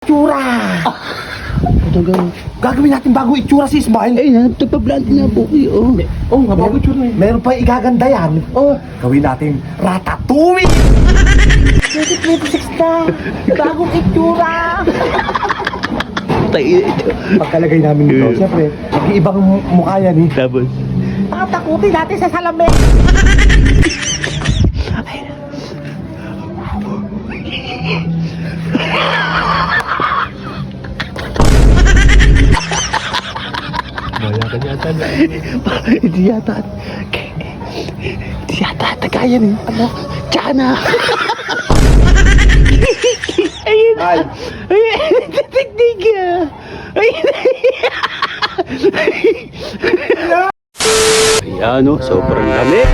Itsura! Gagawin natin bago itsura si Ismael. Ay, nagpablante na po kayo. Oh, nga bago itsura eh. Meron pa igaganda yan. Oh. Gawin natin ratatouille! 2026 na! Bagong itsura! Pagkalagay namin dito, siyempre, mag-iibang mukha yan eh. Tapos, Takutin natin sa salamin! hindi yata tagayan eh. Ano? Tsana! Ayun! Ayun! Teknik ah! Ayun! Ayan o, sobrang lamig.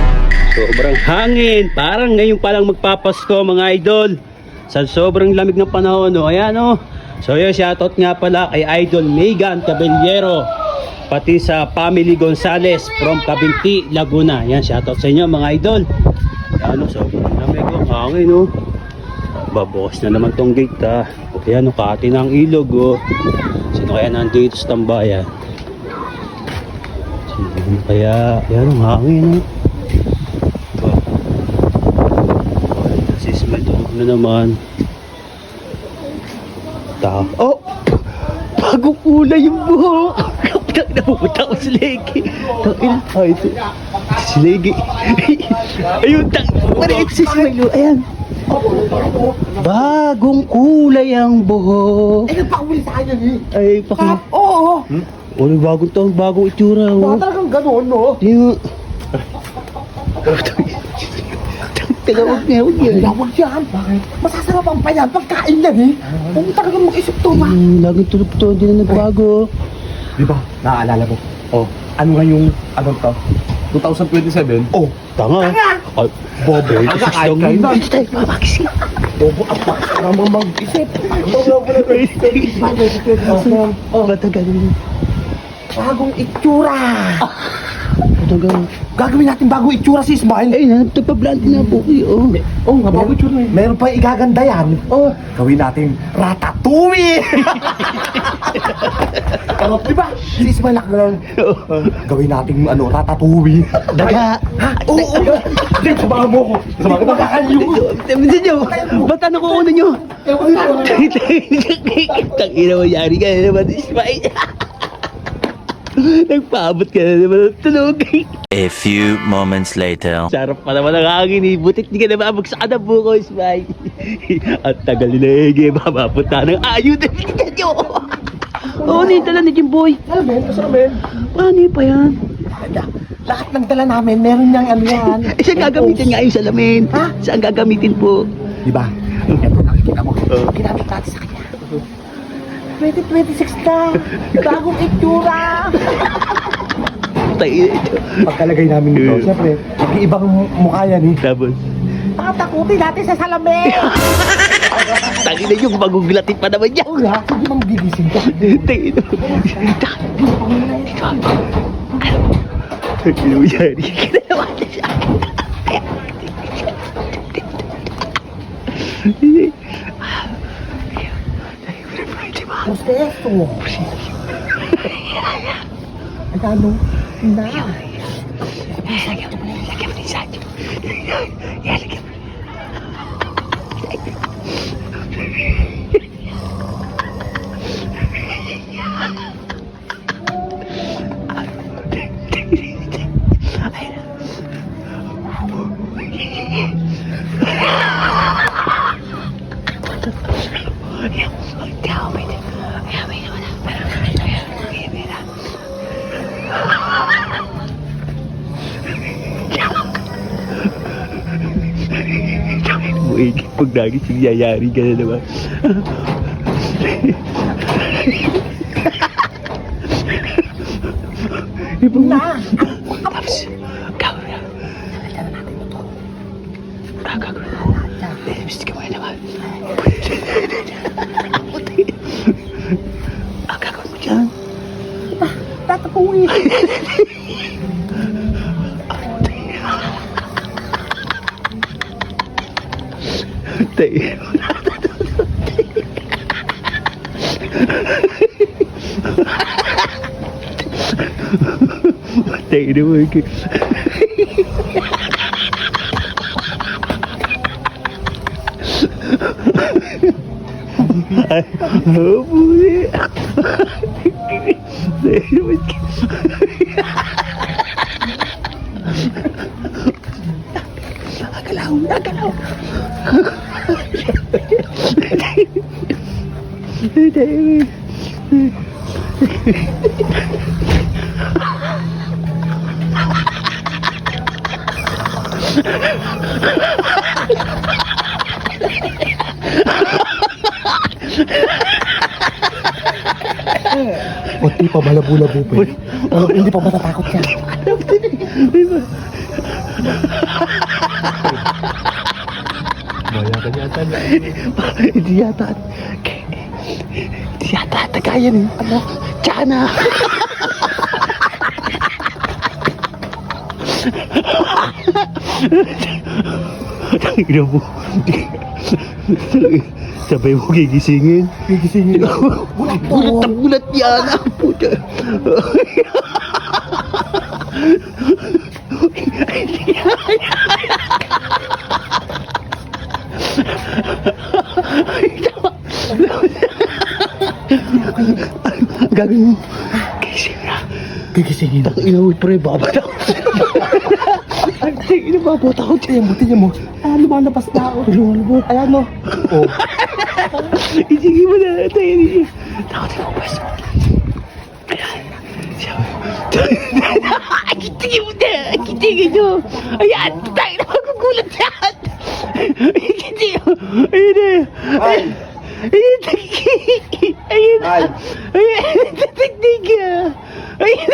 Sobrang hangin. Parang ngayon palang magpapasko mga idol. Sa sobrang lamig ng panahon o. Ayan o. So yun, shoutout nga pala kay Idol Megan Caballero. Pati sa Family Gonzales from Cabinti, Laguna. Yan, shoutout sa inyo mga idol. Ano, sobrang lamig o, hangin o. Babukas na naman tong gate ha. Ayan o, kati ng ilog o. Sino kaya nandito sa tambayan? Sino kaya? Ayan ang hangin o. Sis, may tunog na naman. Oh! Bagong kulay yung buhok! Napupunta ko si Legi. Tangin. Ay, ito. Si Legi. Ayun, tangin. Si Smilo. Ayan. Bagong kulay ang buhok. Eh, nagpakawili sa kanya eh. Ay, pakita. Oo! Oh, bagong taon, bagong itsura. Baka talagang gano'n, no? Yung... Tagawag niya, huwag yan. Lawag yan. Bakit? Masasarap ang payan. Pagkain yan eh. Huwag talagang mag-isip to ba? Laging tulog to, hindi na nagbago. Di ba? Naaalala mo? Oh, ano nga yung, anong to? 2027? Oh, Tanga. Ay, Bobo. Ang Ang kain kain Tayo, mamakisi. Bobo, apa? Namang mag-isip. Matagal na. bagong itsura! Matagal. Gagawin natin bago itsura si Ismael. Ay, nagpablante na po kayo. Oh, nga bago itsura eh. Meron pa igaganda yan. Oh. Gawin natin ratatouille! Di ba? Si Ismael nakagalan. Gawin natin ano, ratatouille. Daga. Ha? Oo! Hindi, sabahan mo ko. Sabahan ko makakayo. Bisa nyo. Ba't ano ko una nyo? Tangina mo, yari ka na naman, Ismail. Nagpaabot ka na naman ng tulog. A few moments later. Sarap pa naman ang hangin eh. Butit di ka na mabagsak na buko, Ismail. At tagal nila eh. Mapapunta ng ayun. Bisa nyo. Oo, nito lang na Jimboy. Salamin, salamin. Ano pa yan? Lahat ng dala namin, meron niyang ano yan. Eh, saan gagamitin nga yung salamin? Ha? Saan gagamitin po? Di ba? Ito, nakikita mo. Ginamit natin sa kanya. 2026 na! Bagong itsura! Pagkalagay namin dito, siyempre, mag-iibang mukha yan eh. Tapos, Takutin natin sa salamin! tangin na yung magugulatin pa naman niya. Oo nga, sige mang gigising ka. Tangin na. Tangin mo yan. Kinalaman na siya. Gusto esto. Ang ano? Na. Lagyan mo din sa akin. Lagyan mo. Pag nagising yayari ka na naman. Na. Tapos, gagawin na. Gagawin na. Gusto ka mo naman. Ang gagawin mo dyan. Tatakuin. Tayo. Tayo naman ka. Ay, huli. Tayo naman ka. Nagalaw, nagalaw. Tayo. Puti pa, malabo-labo pa. Hindi pa matatakot siya. Bayagan yata niya. Hindi yata. Hindi yata tagayan eh. Ano? Tsana. Tingnan mo. Sabay mo gigisingin. Gigisingin. Gulat na gulat yan. Puta. Gagawin mo. Gising na. Gigisingin. Inawit pre, babala. Tingin na babota ko dyan. Buti niya mo. Lumalabas na ako. Lumalabas. Ayan mo. Oh. Isingin mo na. Tayo. Takotin mo, bas. Ayan. Tingin mo na. Tingin mo. Ayan. Tayo na magugulat yan. Tingin mo. Ayan na. Ay. Ayan. Ayan. Ay. Ayan. Tingin ka. Ayan.